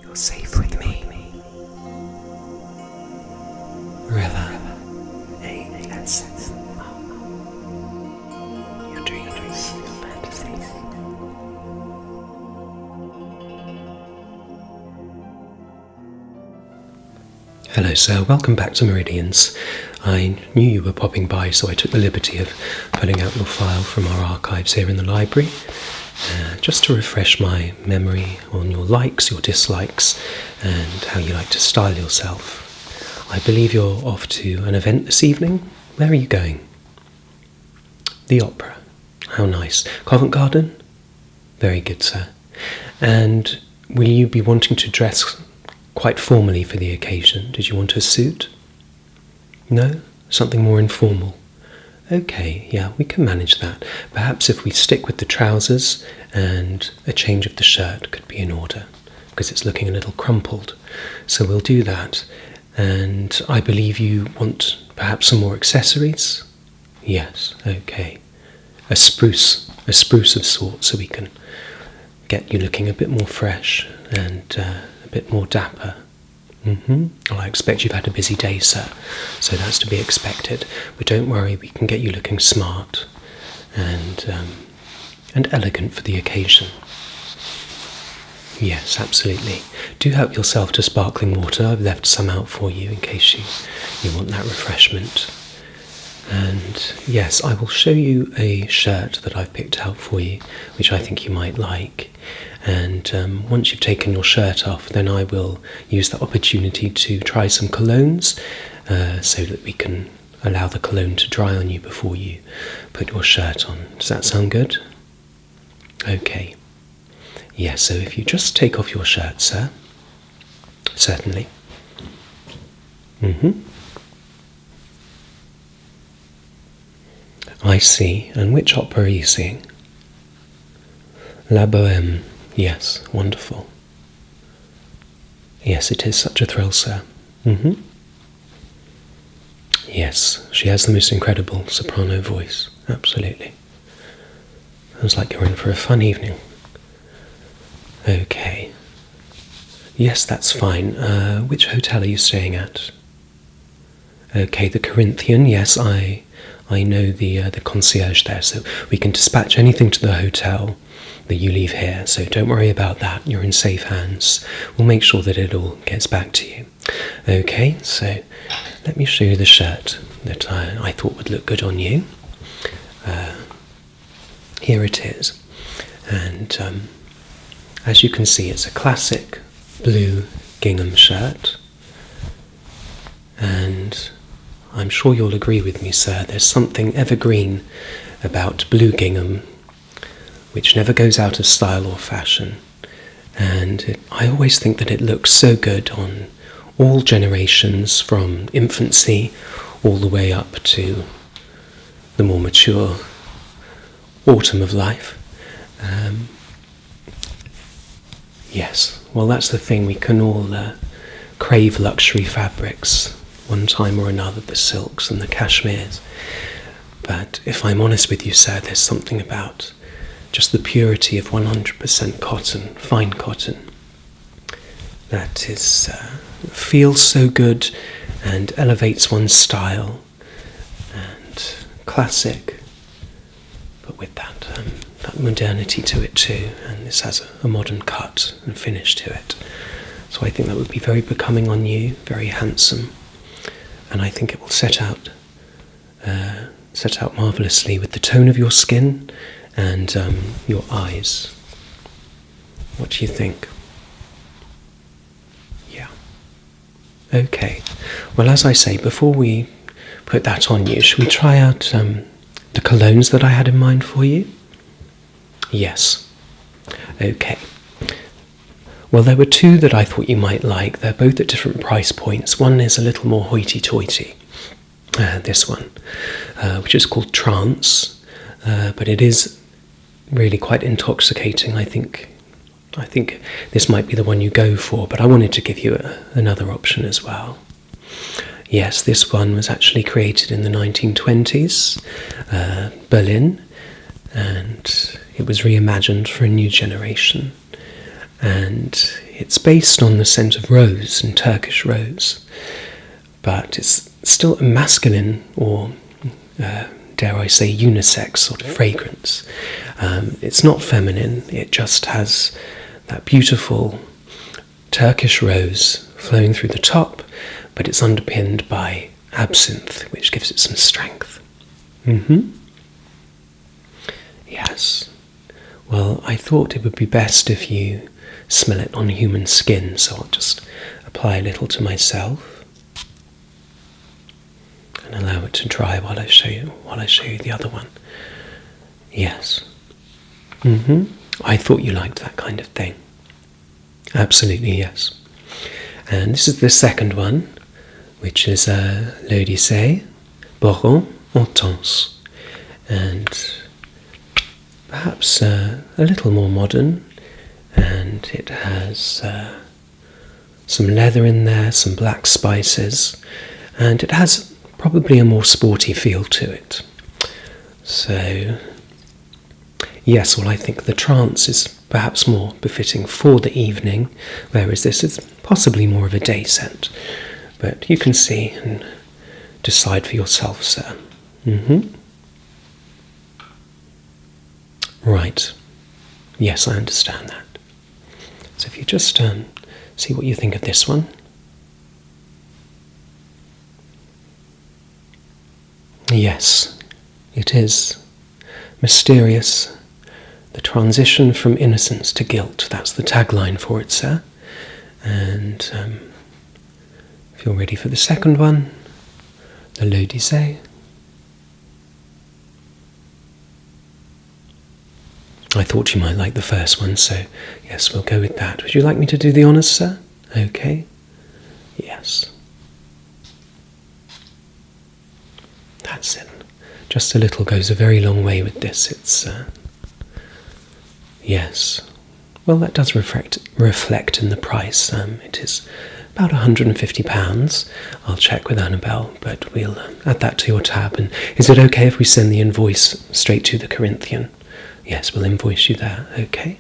You're safe with me. River, A-S. Your dreams, your fantasies. Hello sir, welcome back to Meridians. I knew you were popping by, so I took the liberty of pulling out your file from our archives here in the library, just to refresh my memory on your likes, your dislikes, and how you like to style yourself. I believe you're off to an event this evening. Where are you going? The opera. How nice. Covent Garden? Very good, sir. And will you be wanting to dress quite formally for the occasion? Did you want a suit? No? Something more informal? Okay, yeah, we can manage that. Perhaps if we stick with the trousers and a change of the shirt could be in order, because it's looking a little crumpled. So we'll do that. And I believe you want perhaps some more accessories? Yes, okay. A spruce of sorts, so we can get you looking a bit more fresh and a bit more dapper. Well, I expect you've had a busy day, sir, so that's to be expected. But don't worry, we can get you looking smart and elegant for the occasion. Yes, absolutely. Do help yourself to sparkling water. I've left some out for you in case you want that refreshment. And yes, I will show you a shirt that I've picked out for you, which I think you might like. And once you've taken your shirt off, then I will use the opportunity to try some colognes so that we can allow the cologne to dry on you before you put your shirt on. Does that sound good? Okay. Yes, so if you just take off your shirt, sir. Certainly. I see. And which opera are you seeing? La Bohème. Yes, wonderful. Yes, it is such a thrill, sir. Yes, she has the most incredible soprano voice. Absolutely. Sounds like you're in for a fun evening. Okay. Yes, that's fine. Which hotel are you staying at? Okay, the Corinthian. Yes, I know the concierge there, so we can dispatch anything to the hotel that you leave here, so don't worry about that. You're in safe hands. We'll make sure that it all gets back to you. Okay, so let me show you the shirt that I thought would look good on you. Here it is. And as you can see, it's a classic blue gingham shirt. And I'm sure you'll agree with me, sir, there's something evergreen about blue gingham which never goes out of style or fashion. And I always think that it looks so good on all generations, from infancy all the way up to the more mature autumn of life. Yes, well, that's the thing, we can all crave luxury fabrics one time or another, the silks and the cashmeres. But if I'm honest with you, sir, there's something about just the purity of 100% cotton, fine cotton, that is feels so good and elevates one's style, and classic, but with that modernity to it too, and this has a modern cut and finish to it. So I think that would be very becoming on you, very handsome, and I think it will set out marvellously with the tone of your skin and your eyes. What do you think? Yeah. Okay. Well, as I say, before we put that on you, should we try out the colognes that I had in mind for you? Yes. Okay. Well, there were two that I thought you might like. They're both at different price points. One is a little more hoity-toity. This one, which is called Trance, but it is really quite intoxicating. I think this might be the one you go for, but I wanted to give you another option as well. Yes, this one was actually created in the 1920s, Berlin, and it was reimagined for a new generation. And It's based on the scent of rose and Turkish rose, but it's still a masculine or, dare I say, unisex sort of fragrance. It's not feminine, it just has that beautiful Turkish rose flowing through the top, but it's underpinned by absinthe, which gives it some strength. Yes. Well, I thought it would be best if you smell it on human skin, so I'll just apply a little to myself and allow it to dry while I show you the other one. Yes. I thought you liked that kind of thing. Absolutely, yes. And this is the second one, which is l'Odyssée, Boron Hortense, and perhaps a little more modern, and it has some leather in there, some black spices, and it has probably a more sporty feel to it. So, yes, well, I think the Trance is perhaps more befitting for the evening, whereas this is possibly more of a day scent. But you can see and decide for yourself, sir. Right. Yes, I understand that. So if you just see what you think of this one. Yes, it is mysterious. The transition from innocence to guilt. That's the tagline for it, sir. And if you're ready for the second one, the l'Odyssée. I thought you might like the first one, so yes, we'll go with that. Would you like me to do the honours, sir? Okay. Yes. That's it. Just a little goes a very long way with this. It's, yes. Well, that does reflect in the price. It is about £150. I'll check with Annabelle, but we'll add that to your tab. And is it okay if we send the invoice straight to the Corinthian? Yes, we'll invoice you there, okay?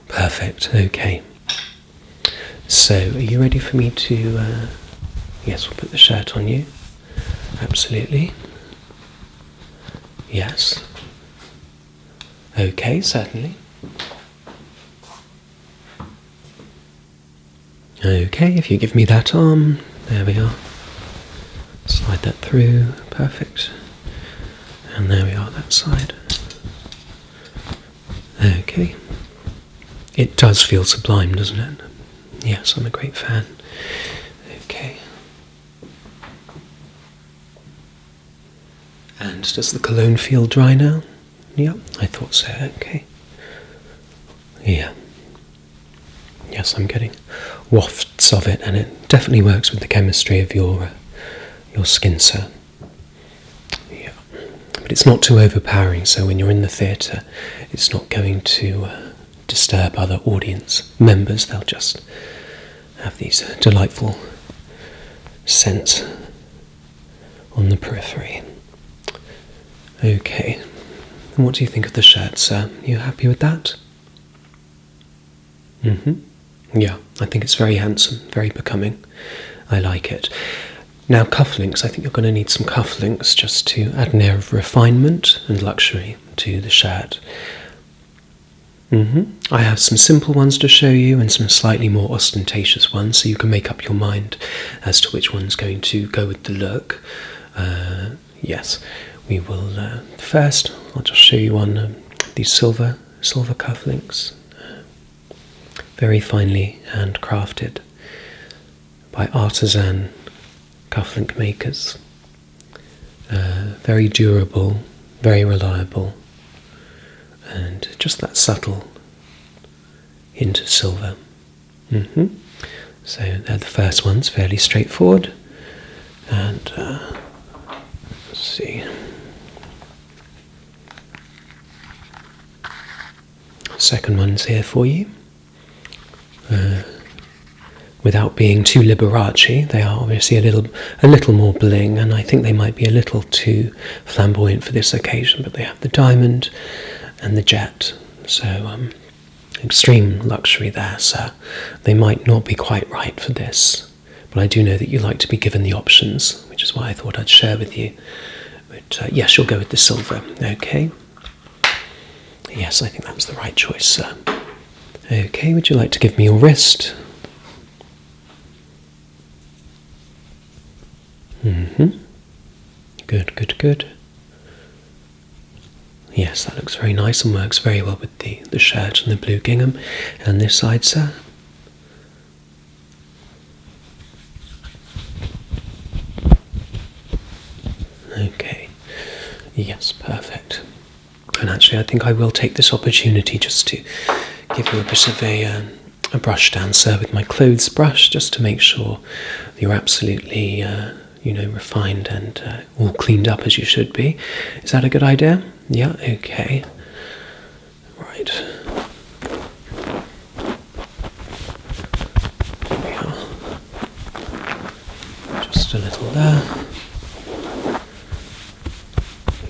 Perfect, okay. So, are you ready for me to... yes, we'll put the shirt on you. Absolutely. Yes. Okay, certainly. Okay, if you give me that arm, there we are. Slide that through, perfect. And there we are, that side. Okay. It does feel sublime, doesn't it? Yes, I'm a great fan. Okay. And does the cologne feel dry now? Yeah, I thought so, okay. Yeah. Yes, I'm getting wafts of it, and it definitely works with the chemistry of your skin, sir. Yeah. But it's not too overpowering, so when you're in the theatre, it's not going to disturb other audience members. They'll just have these delightful scents on the periphery. Okay. And what do you think of the shirt, sir? Are you happy with that? Yeah, I think it's very handsome, very becoming. I like it. Now, cufflinks, I think you're going to need some cufflinks just to add an air of refinement and luxury to the shirt. I have some simple ones to show you and some slightly more ostentatious ones, so you can make up your mind as to which one's going to go with the look. Yes, we will first, I'll just show you on these silver cufflinks. Very finely handcrafted by artisan cufflink makers. Very durable, very reliable, and just that subtle hint of silver. So they're the first ones, fairly straightforward. And let's see. Second one's here for you. Without being too Liberace, they are obviously a little more bling, and I think they might be a little too flamboyant for this occasion, but they have the diamond and the jet, so extreme luxury there, sir. They might not be quite right for this, but I do know that you like to be given the options, which is why I thought I'd share with you. But yes, you'll go with the silver, okay? Yes, I think that was the right choice, sir. Okay, would you like to give me your wrist? Good, good, good. Yes, that looks very nice and works very well with the shirt and the blue gingham. And this side, sir? Okay. Yes, perfect. And actually, I think I will take this opportunity just to give you a bit of a brush down, sir, with my clothes brush, just to make sure you're absolutely, refined and all cleaned up as you should be. Is that a good idea? Yeah, okay. Right. There we are. Just a little there.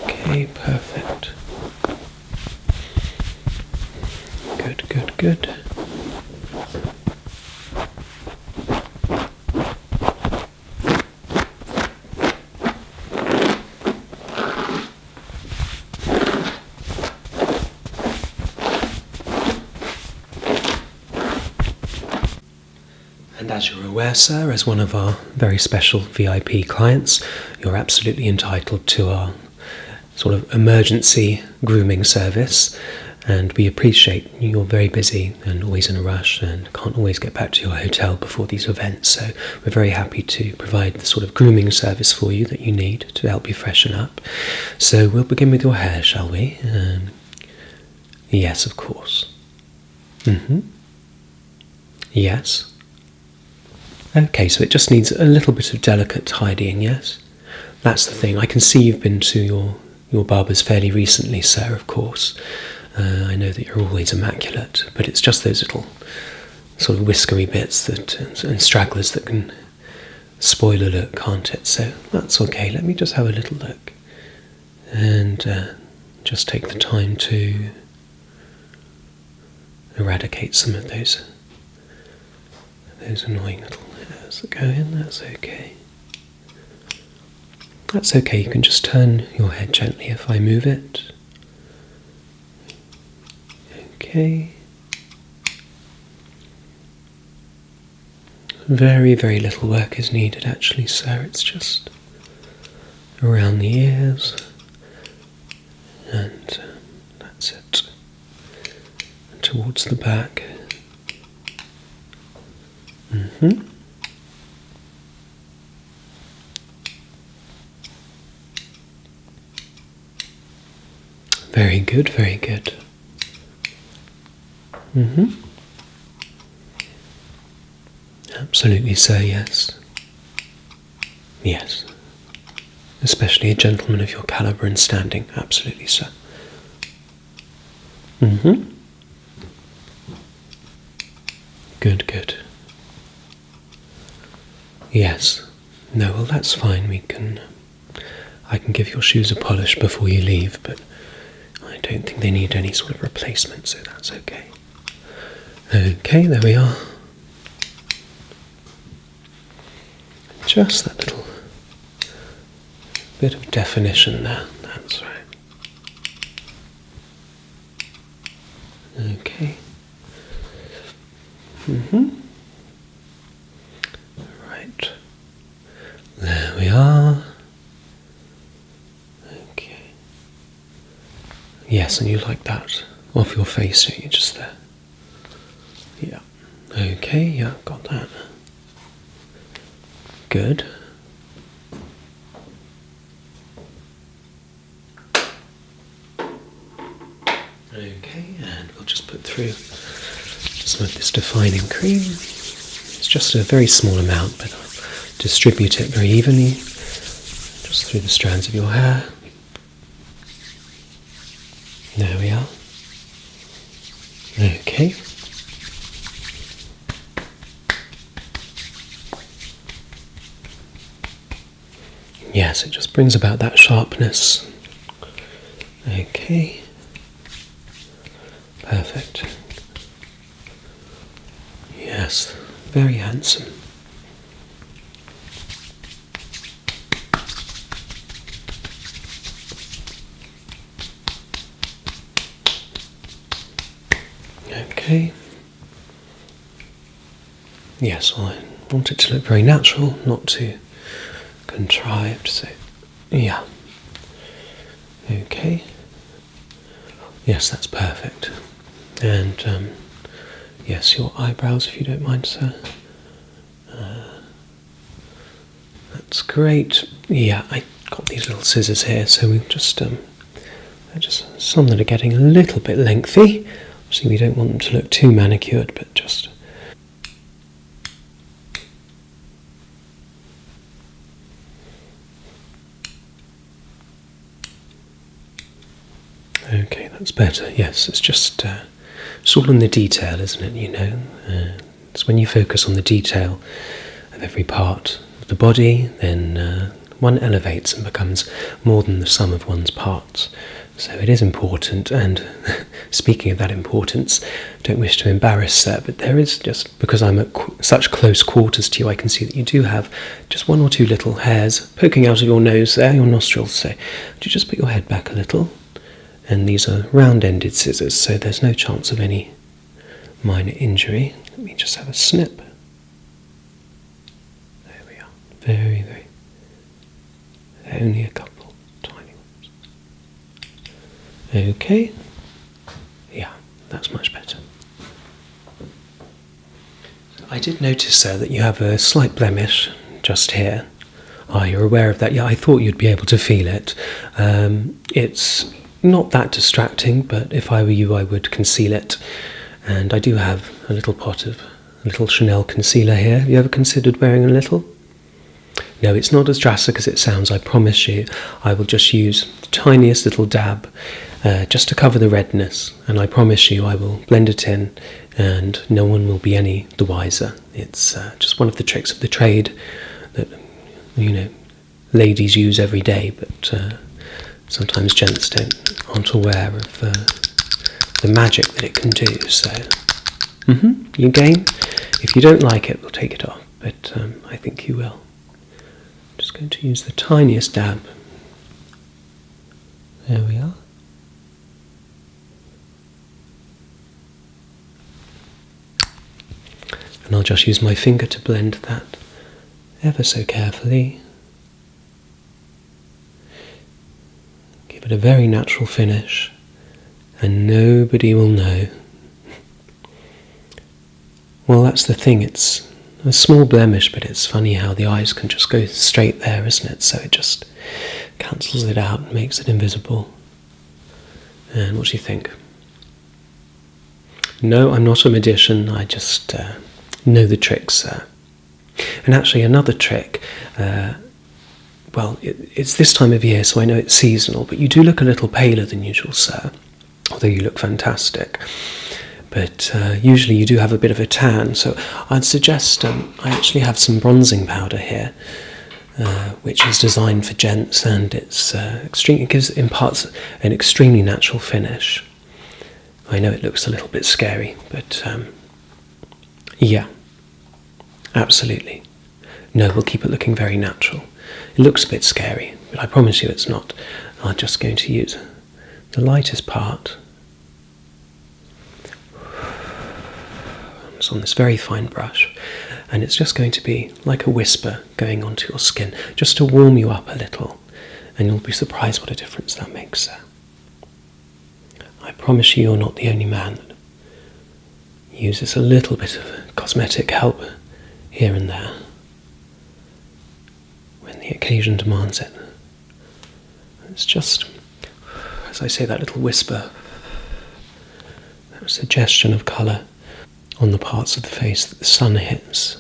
Okay, perfect. Good, good, good. And as you're aware, sir, as one of our very special VIP clients, you're absolutely entitled to our sort of emergency grooming service, and we appreciate you're very busy and always in a rush and can't always get back to your hotel before these events, so we're very happy to provide the sort of grooming service for you that you need to help you freshen up. So we'll begin with your hair, shall we? Yes, of course. Yes. Okay, so it just needs a little bit of delicate tidying, yes? That's the thing. I can see you've been to your barber's fairly recently, sir, of course. I know that you're always immaculate, but it's just those little sort of whiskery bits and stragglers that can spoil a look, can't it? So that's okay. Let me just have a little look and just take the time to eradicate some of those annoying little hairs that go in. That's okay. That's okay, you can just turn your head gently if I move it. Okay. Very, very little work is needed actually, sir. It's just around the ears. And that's it. And towards the back. Very good, very good. Absolutely, sir, yes. Yes. Especially a gentleman of your calibre and standing, absolutely, sir. Good, good. Yes. No, well, that's fine. I can give your shoes a polish before you leave, but I don't think they need any sort of replacement, so that's okay. Okay, there we are. Just that little bit of definition there, that's right. Okay. Right. There we are. Okay. Yes, and you like that off your face, don't you, just there? Yeah. Okay, yeah, got that. Good. Okay, and we'll just put through some of this defining cream. It's just a very small amount, but I'll distribute it very evenly, just through the strands of your hair. There we are. Okay. Yes, it just brings about that sharpness. Okay. Perfect. Yes, very handsome. Okay. Yes, well, I want it to look very natural, not too contrived, so yeah. Okay. Yes, that's perfect. And yes, your eyebrows, if you don't mind, sir. That's great. Yeah, I got these little scissors here, so we've just some that are getting a little bit lengthy. Obviously, we don't want them to look too manicured, but just. Okay, that's better. Yes, it's just it's all in the detail, isn't it? You know, it's when you focus on the detail of every part of the body, then one elevates and becomes more than the sum of one's parts. So it is important, and speaking of that importance, don't wish to embarrass that, but there is, just because I'm at such close quarters to you, I can see that you do have just one or two little hairs poking out of your nose there, your nostrils. So would you just put your head back a little? And these are round-ended scissors, so there's no chance of any minor injury. Let me just have a snip. There we are. Very, very. Only a couple tiny ones. Okay. Yeah, that's much better. I did notice, sir, that you have a slight blemish just here. Ah, you're aware of that? Yeah, I thought you'd be able to feel it. It's not that distracting, but if I were you, I would conceal it. And I do have a little pot of a little Chanel concealer here. Have you ever considered wearing a little? No, it's not as drastic as it sounds, I promise you. I will just use the tiniest little dab just to cover the redness, and I promise you I will blend it in and no one will be any the wiser. It's just one of the tricks of the trade that, you know, ladies use every day, but sometimes gents aren't aware of the magic that it can do. So, you game? If you don't like it, we'll take it off, but I think you will. Just going to use the tiniest dab. There we are. And I'll just use my finger to blend that ever so carefully. Give it a very natural finish, and nobody will know. Well, that's the thing, it's a small blemish, but it's funny how the eyes can just go straight there, isn't it? So it just cancels it out and makes it invisible. And what do you think? No, I'm not a magician, I just know the tricks. And actually another trick, well, it's this time of year, so I know it's seasonal, but you do look a little paler than usual, sir, although you look fantastic. But usually you do have a bit of a tan, so I'd suggest, I actually have some bronzing powder here, which is designed for gents, and it's it imparts an extremely natural finish. I know it looks a little bit scary, but yeah, absolutely. No, we'll keep it looking very natural. It looks a bit scary, but I promise you it's not. I'm just going to use the lightest part. It's on this very fine brush, and it's just going to be like a whisper going onto your skin, just to warm you up a little, and you'll be surprised what a difference that makes, sir. I promise you, you're not the only man that uses a little bit of cosmetic help here and there when the occasion demands it. It's just, as I say, that little whisper, that suggestion of colour on the parts of the face that the sun hits.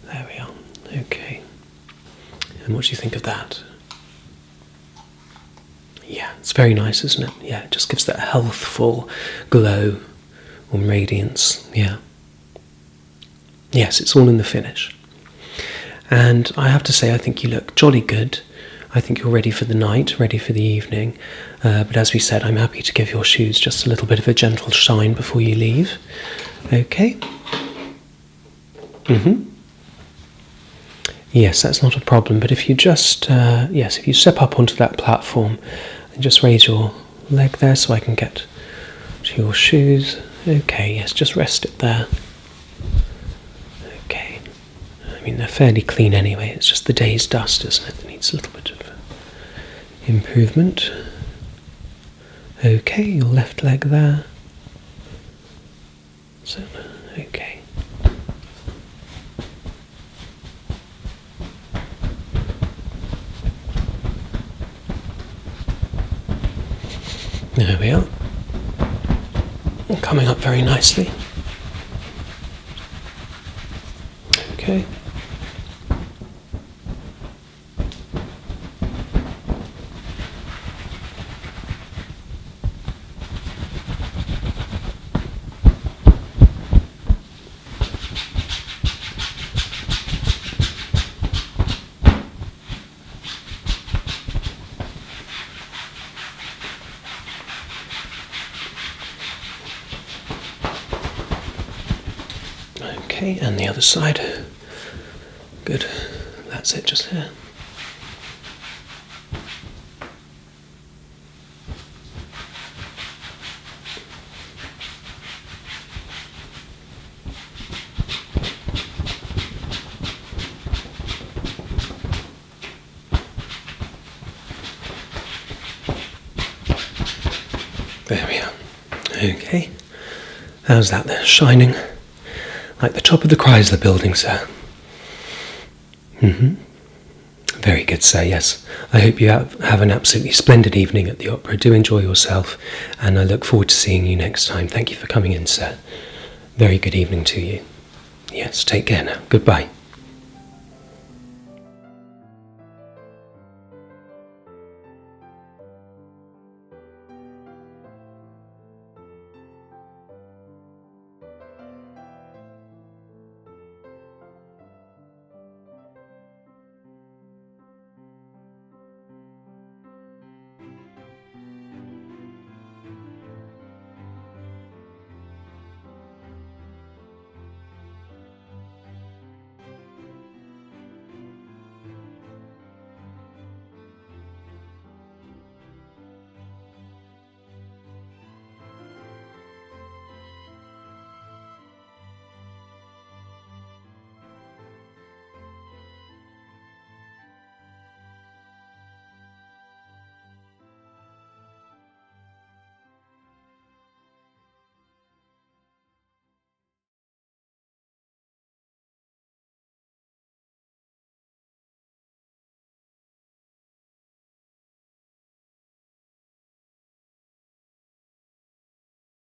There we are. Okay. And what do you think of that? Yeah, it's very nice, isn't it? Yeah, it just gives that healthful glow or radiance. Yeah. Yes, it's all in the finish. And I have to say, I think you look jolly good. I think you're ready for the night, ready for the evening. But as we said, I'm happy to give your shoes just a little bit of a gentle shine before you leave. Okay? Yes, that's not a problem, but if you just, if you step up onto that platform and just raise your leg there so I can get to your shoes. Okay, yes, just rest it there. Okay. I mean, they're fairly clean anyway, it's just the day's dust, isn't it? That needs a little bit of improvement. Okay, your left leg there. So, okay. There we are. Coming up very nicely. Okay. Okay, and the other side. Good. That's it, just here. There we are. Okay. How's that there? Shining like the top of the Chrysler building, sir. Very good, sir, yes. I hope you have an absolutely splendid evening at the opera. Do enjoy yourself, and I look forward to seeing you next time. Thank you for coming in, sir. Very good evening to you. Yes, take care now. Goodbye.